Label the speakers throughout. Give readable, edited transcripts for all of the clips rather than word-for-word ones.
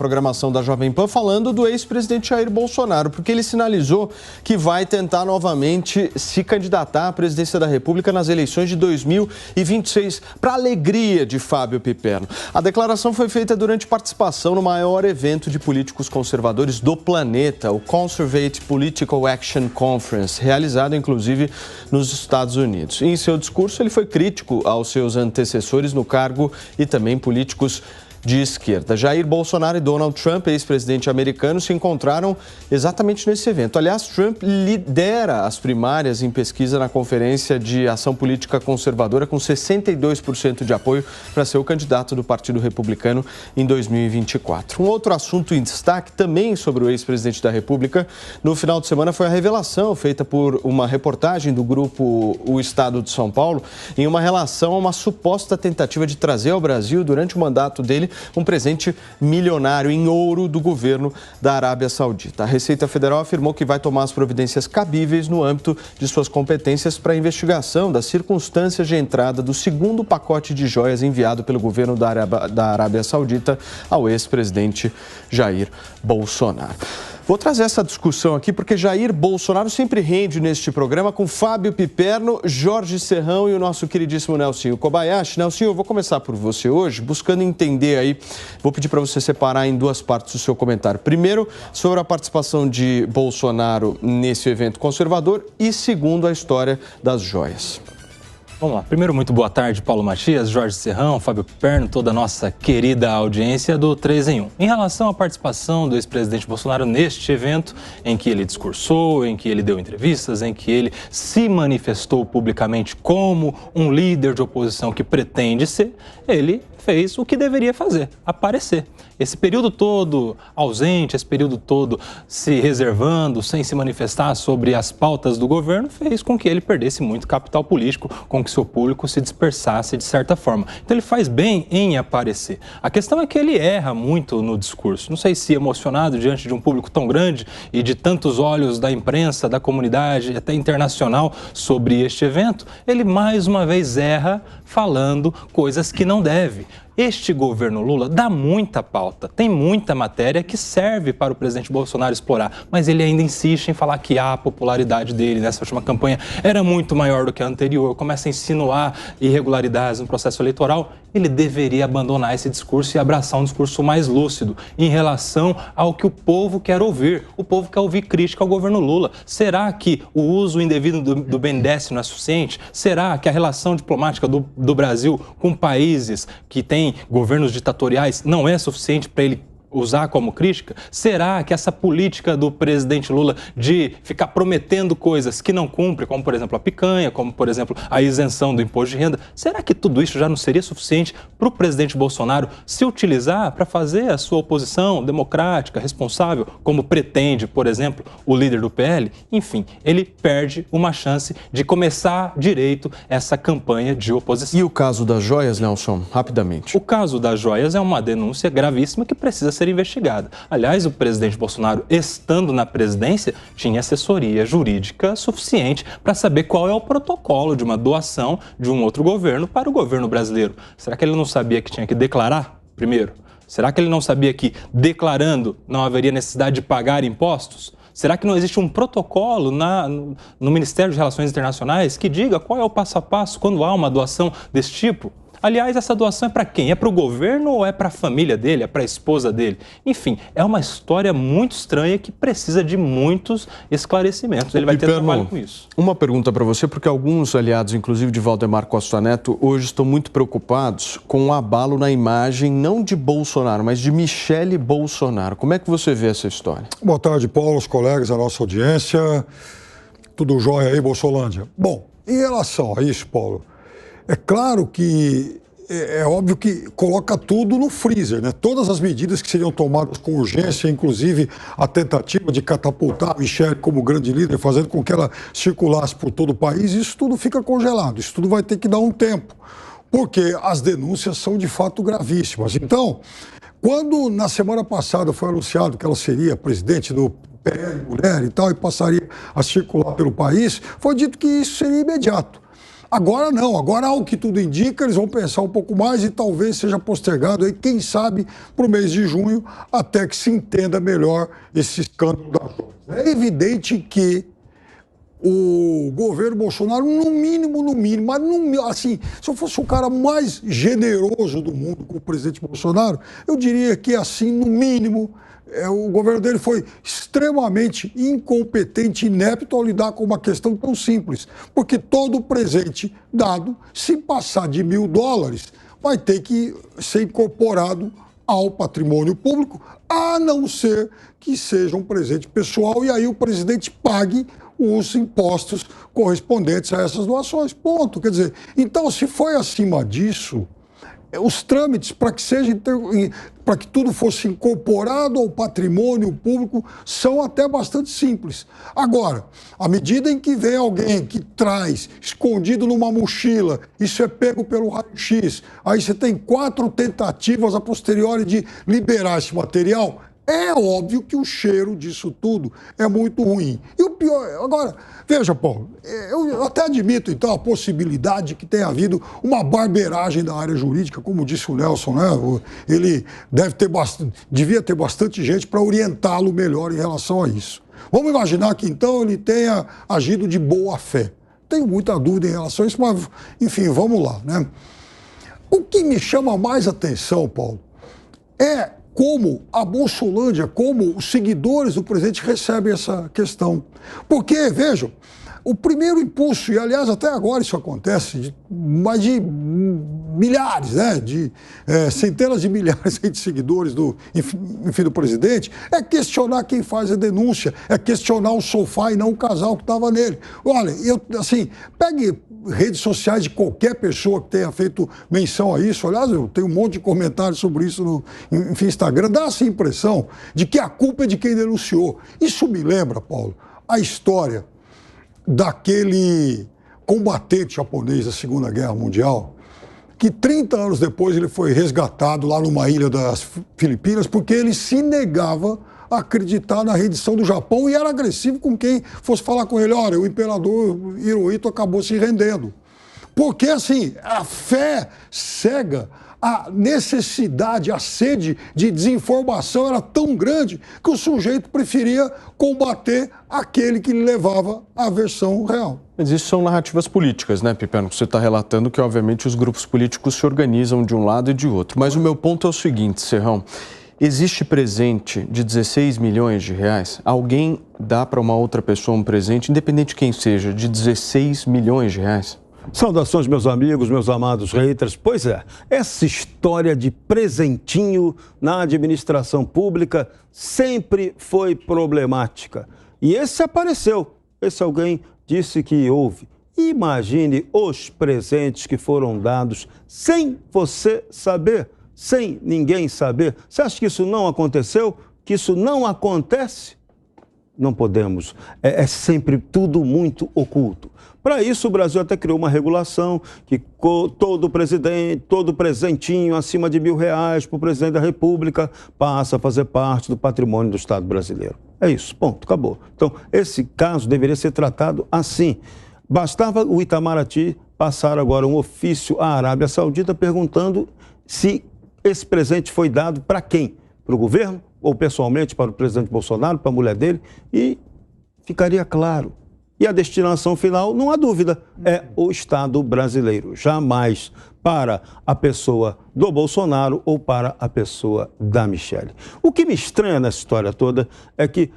Speaker 1: Programação da Jovem Pan falando do ex-presidente Jair Bolsonaro, porque ele sinalizou que vai tentar novamente se candidatar à presidência da República nas eleições de 2026, para alegria de Fábio Piperno. A declaração foi feita durante participação no maior evento de políticos conservadores do planeta, o Conservative Political Action Conference, realizado inclusive nos Estados Unidos. Em seu discurso, ele foi crítico aos seus antecessores no cargo e também políticos de esquerda. Jair Bolsonaro e Donald Trump, ex-presidente americano, se encontraram exatamente nesse evento. Aliás, Trump lidera as primárias em pesquisa na Conferência de Ação Política Conservadora, com 62% de apoio para ser o candidato do Partido Republicano em 2024. Um outro assunto em destaque, também sobre o ex-presidente da República, no final de semana foi a revelação feita por uma reportagem do grupo O Estado de São Paulo em uma relação a uma suposta tentativa de trazer ao Brasil, durante o mandato dele, um presente milionário em ouro do governo da Arábia Saudita. A Receita Federal afirmou que vai tomar as providências cabíveis no âmbito de suas competências para a investigação das circunstâncias de entrada do segundo pacote de joias enviado pelo governo da Arábia Saudita ao ex-presidente Jair Bolsonaro. Vou trazer essa discussão aqui porque Jair Bolsonaro sempre rende neste programa com Fábio Piperno, Jorge Serrão e o nosso queridíssimo Nelsinho Kobayashi. Nelsinho, eu vou começar por você hoje, buscando entender aí, vou pedir para você separar em duas partes o seu comentário. Primeiro, sobre a participação de Bolsonaro nesse evento conservador e segundo, a história das joias.
Speaker 2: Vamos lá. Primeiro, muito boa tarde, Paulo Matias, Jorge Serrão, Fábio Piperno, toda a nossa querida audiência do 3 em 1. Em relação à participação do ex-presidente Bolsonaro neste evento, em que ele discursou, em que ele deu entrevistas, em que ele se manifestou publicamente como um líder de oposição que pretende ser, ele fez o que deveria fazer, aparecer. Esse período todo ausente, esse período todo se reservando, sem se manifestar sobre as pautas do governo, fez com que ele perdesse muito capital político, com que seu público se dispersasse de certa forma. Então ele faz bem em aparecer. A questão é que ele erra muito no discurso. Não sei se emocionado diante de um público tão grande e de tantos olhos da imprensa, da comunidade, até internacional sobre este evento, ele mais uma vez erra falando coisas que não deve. Este governo Lula dá muita pauta, tem muita matéria que serve para o presidente Bolsonaro explorar, mas ele ainda insiste em falar que a popularidade dele nessa última campanha era muito maior do que a anterior, começa a insinuar irregularidades no processo eleitoral. Ele deveria abandonar esse discurso e abraçar um discurso mais lúcido em relação ao que o povo quer ouvir. O povo quer ouvir crítica ao governo Lula. Será que o uso indevido do BNDES não é suficiente? Será que a relação diplomática do Brasil com países que têm governos ditatoriais não é suficiente para ele usar como crítica? Será que essa política do presidente Lula de ficar prometendo coisas que não cumpre, como por exemplo a picanha, como por exemplo a isenção do imposto de renda, será que tudo isso já não seria suficiente para o presidente Bolsonaro se utilizar para fazer a sua oposição democrática, responsável, como pretende, por exemplo, o líder do PL? Enfim, ele perde uma chance de começar direito essa campanha de oposição.
Speaker 1: E o caso das joias, Nelson, rapidamente?
Speaker 2: O caso das joias é uma denúncia gravíssima que precisa ser investigada. Aliás, o presidente Bolsonaro, estando na presidência, tinha assessoria jurídica suficiente para saber qual é o protocolo de uma doação de um outro governo para o governo brasileiro. Será que ele não sabia que tinha que declarar primeiro? Será que ele não sabia que, declarando, não haveria necessidade de pagar impostos? Será que não existe um protocolo no Ministério de Relações Internacionais que diga qual é o passo a passo quando há uma doação desse tipo? Aliás, essa doação é para quem? É para o governo ou é para a família dele? É para a esposa dele? Enfim, é uma história muito estranha que precisa de muitos esclarecimentos. Ele vai ter trabalho com isso.
Speaker 1: Uma pergunta para você, porque alguns aliados, inclusive de Valdemar Costa Neto, hoje estão muito preocupados com o abalo na imagem, não de Bolsonaro, mas de Michele Bolsonaro. Como é que você vê essa história?
Speaker 3: Boa tarde, Paulo, os colegas, a nossa audiência. Tudo jóia aí, Bolsolândia? Bom, em relação a isso, Paulo, é claro que é óbvio que coloca tudo no freezer, né? Todas as medidas que seriam tomadas com urgência, inclusive a tentativa de catapultar a Michele como grande líder, fazendo com que ela circulasse por todo o país, isso tudo fica congelado, isso tudo vai ter que dar um tempo, porque as denúncias são de fato gravíssimas. Então, quando na semana passada foi anunciado que ela seria presidente do PL Mulher e tal, e passaria a circular pelo país, foi dito que isso seria imediato. Agora não, agora ao que tudo indica, eles vão pensar um pouco mais e talvez seja postergado aí, quem sabe, para o mês de junho, até que se entenda melhor esse escândalo das joias. É evidente que o governo Bolsonaro, no mínimo, mas assim, se eu fosse o cara mais generoso do mundo com o presidente Bolsonaro, eu diria que assim, no mínimo, o governo dele foi extremamente incompetente e inepto ao lidar com uma questão tão simples. Porque todo presente dado, se passar de $1.000, vai ter que ser incorporado ao patrimônio público, a não ser que seja um presente pessoal e aí o presidente pague os impostos correspondentes a essas doações. Ponto. Quer dizer, então, se foi acima disso, os trâmites para que tudo fosse incorporado ao patrimônio público são até bastante simples. Agora, à medida em que vem alguém que traz escondido numa mochila, isso é pego pelo raio-x, aí você tem 4 tentativas a posteriori de liberar esse material, é óbvio que o cheiro disso tudo é muito ruim. E o pior, agora, veja, Paulo, eu até admito, então, a possibilidade que tenha havido uma barbeiragem da área jurídica, como disse o Nelson, né? Ele devia ter bastante gente para orientá-lo melhor em relação a isso. Vamos imaginar que, então, ele tenha agido de boa fé. Tenho muita dúvida em relação a isso, mas, enfim, vamos lá, né? O que me chama mais atenção, Paulo, é como a Bolsolândia, como os seguidores do presidente recebem essa questão. Porque, vejam, o primeiro impulso, e aliás até agora isso acontece, mais de milhares, né, de centenas de milhares de seguidores do presidente, é questionar quem faz a denúncia, é questionar o sofá e não o casal que estava nele. Olha, pegue redes sociais de qualquer pessoa que tenha feito menção a isso. Aliás, eu tenho um monte de comentários sobre isso no Instagram. Dá essa impressão de que a culpa é de quem denunciou. Isso me lembra, Paulo, a história daquele combatente japonês da Segunda Guerra Mundial, que 30 anos depois ele foi resgatado lá numa ilha das Filipinas porque ele se negava a acreditar na rendição do Japão e era agressivo com quem fosse falar com ele. Olha, o imperador Hirohito acabou se rendendo. Porque, assim, a fé cega, a necessidade, a sede de desinformação era tão grande que o sujeito preferia combater aquele que lhe levava à versão real.
Speaker 1: Mas isso são narrativas políticas, né, Pipeno? Você está relatando que, obviamente, os grupos políticos se organizam de um lado e de outro. Mas o meu ponto é o seguinte, Serrão. Existe presente de 16 milhões de reais? Alguém dá para uma outra pessoa um presente, independente de quem seja, de 16 milhões de reais?
Speaker 4: Saudações, meus amigos, meus amados haters. Pois é, essa história de presentinho na administração pública sempre foi problemática. E esse apareceu. Esse alguém disse que houve. Imagine os presentes que foram dados sem você saber, sem ninguém saber. Você acha que isso não aconteceu? Que isso não acontece? Não podemos. É sempre tudo muito oculto. Para isso, o Brasil até criou uma regulação que todo presentinho acima de R$1.000 para o presidente da República passa a fazer parte do patrimônio do Estado brasileiro. É isso, ponto, acabou. Então, esse caso deveria ser tratado assim. Bastava o Itamaraty passar agora um ofício à Arábia Saudita perguntando se esse presente foi dado para quem? Para o governo? Ou pessoalmente para o presidente Bolsonaro, para a mulher dele? E ficaria claro. E a destinação final, não há dúvida, é o Estado brasileiro. Jamais para a pessoa do Bolsonaro ou para a pessoa da Michele. O que me estranha nessa história toda é que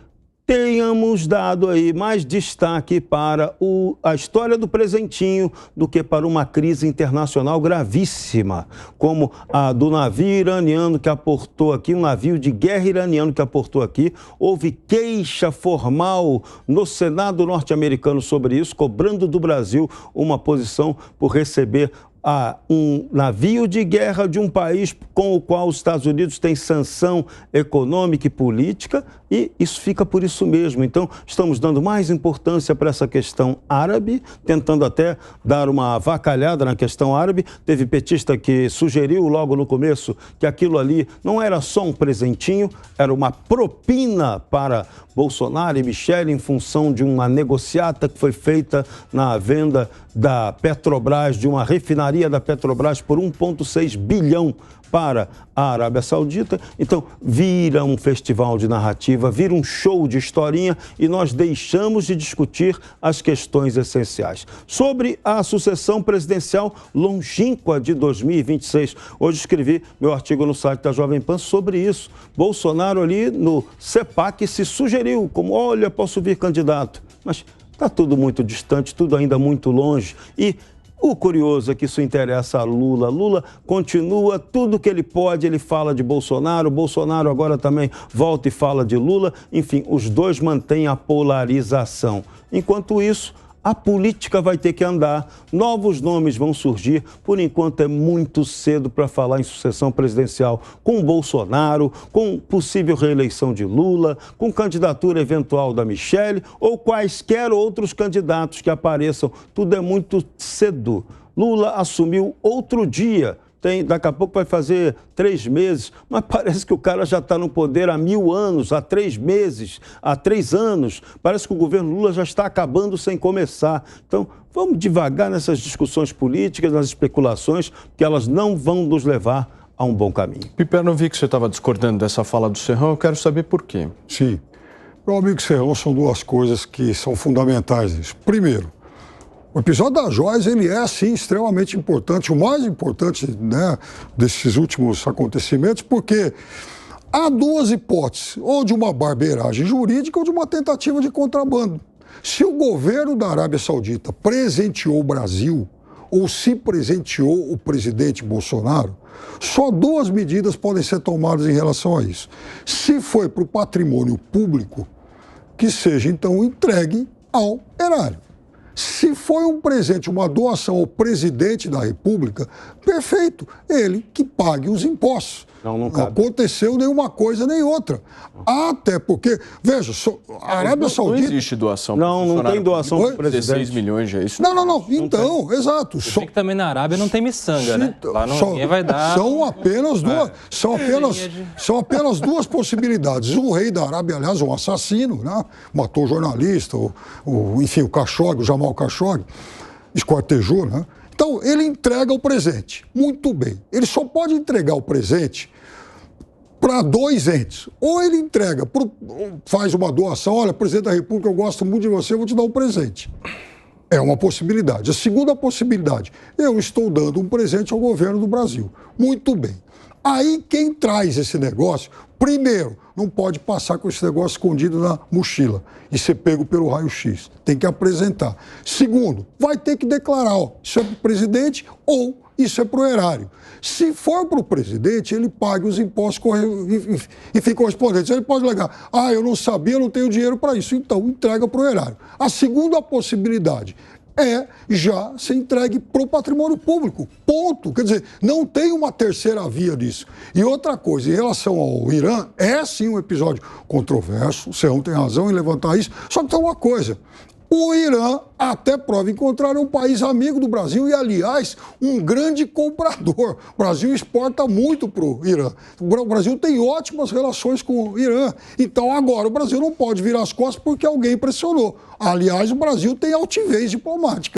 Speaker 4: tenhamos dado aí mais destaque para a história do presentinho do que para uma crise internacional gravíssima, como a do navio iraniano que aportou aqui, um navio de guerra iraniano que aportou aqui. Houve queixa formal no Senado norte-americano sobre isso, cobrando do Brasil uma posição por receber a um navio de guerra de um país com o qual os Estados Unidos têm sanção econômica e política, e isso fica por isso mesmo. Então, estamos dando mais importância para essa questão árabe, tentando até dar uma avacalhada na questão árabe. Teve petista que sugeriu logo no começo que aquilo ali não era só um presentinho, era uma propina para Bolsonaro e Michele em função de uma negociata que foi feita na venda da Petrobras, de uma refinaria da Petrobras por 1,6 bilhão para a Arábia Saudita. Então, vira um festival de narrativa, vira um show de historinha e nós deixamos de discutir as questões essenciais. Sobre a sucessão presidencial longínqua de 2026, hoje escrevi meu artigo no site da Jovem Pan sobre isso. Bolsonaro ali no CEPAC se sugeriu como, olha, posso vir candidato, mas está tudo muito distante, tudo ainda muito longe e o curioso é que isso interessa a Lula. Lula continua, tudo que ele pode, ele fala de Bolsonaro. Bolsonaro agora também volta e fala de Lula. Enfim, os dois mantêm a polarização. Enquanto isso, a política vai ter que andar, novos nomes vão surgir. Por enquanto é muito cedo para falar em sucessão presidencial com Bolsonaro, com possível reeleição de Lula, com candidatura eventual da Michele ou quaisquer outros candidatos que apareçam. Tudo é muito cedo. Lula assumiu outro dia. Daqui a pouco vai fazer 3 meses, mas parece que o cara já está no poder há 1000 anos, há 3 meses, há 3 anos. Parece que o governo Lula já está acabando sem começar. Então, vamos devagar nessas discussões políticas, nas especulações, que elas não vão nos levar a um bom caminho.
Speaker 1: Piperno, eu vi que você estava discordando dessa fala do Serrão, eu quero saber por quê.
Speaker 3: Sim. Meu amigo Serrão, são duas coisas que são fundamentais nisso. Primeiro, o episódio da Joyce, ele é, sim, extremamente importante, o mais importante, né, desses últimos acontecimentos, porque há duas hipóteses, ou de uma barbeiragem jurídica ou de uma tentativa de contrabando. Se o governo da Arábia Saudita presenteou o Brasil, ou se presenteou o presidente Bolsonaro, só 2 medidas podem ser tomadas em relação a isso. Se foi para o patrimônio público, que seja, então, entregue ao erário. Se foi um presente, uma doação ao presidente da República, perfeito, ele que pague os impostos.
Speaker 4: Não cabe.
Speaker 3: Aconteceu nenhuma coisa nem outra. Até porque, veja, a Arábia Saudita...
Speaker 1: Não existe doação.
Speaker 4: Não tem doação para o presidente.
Speaker 1: 16 milhões já é isso?
Speaker 3: Não. Então, exato.
Speaker 2: Eu sei que também na Arábia não tem miçanga, né? Lá ninguém vai dar...
Speaker 3: São apenas duas possibilidades. O rei da Arábia, aliás, um assassino, né? Matou o jornalista, enfim, o Khashoggi, o Jamal Khashoggi, esquartejou, né? Então, ele entrega o presente. Muito bem. Ele só pode entregar o presente para 2 entes. Ou ele entrega, faz uma doação, olha, presidente da República, eu gosto muito de você, eu vou te dar um presente. É uma possibilidade. A segunda possibilidade, eu estou dando um presente ao governo do Brasil. Muito bem. Aí quem traz esse negócio, primeiro, não pode passar com esse negócio escondido na mochila e ser pego pelo raio-x. Tem que apresentar. Segundo, vai ter que declarar, ó, isso é para o presidente ou isso é para o erário. Se for para o presidente, ele paga os impostos enfim, correspondentes. Ele pode alegar, eu não sabia, eu não tenho dinheiro para isso. Então, entrega para o erário. A segunda possibilidade é já ser entregue para o patrimônio público. Ponto. Quer dizer, não tem uma terceira via disso. E outra coisa, em relação ao Irã, é sim um episódio controverso, o Serrão tem razão em levantar isso, só que tem uma coisa. O Irã, até prova em contrário, é um país amigo do Brasil e, aliás, um grande comprador. O Brasil exporta muito para o Irã. O Brasil tem ótimas relações com o Irã. Então, agora, o Brasil não pode virar as costas porque alguém pressionou. Aliás, o Brasil tem altivez diplomática.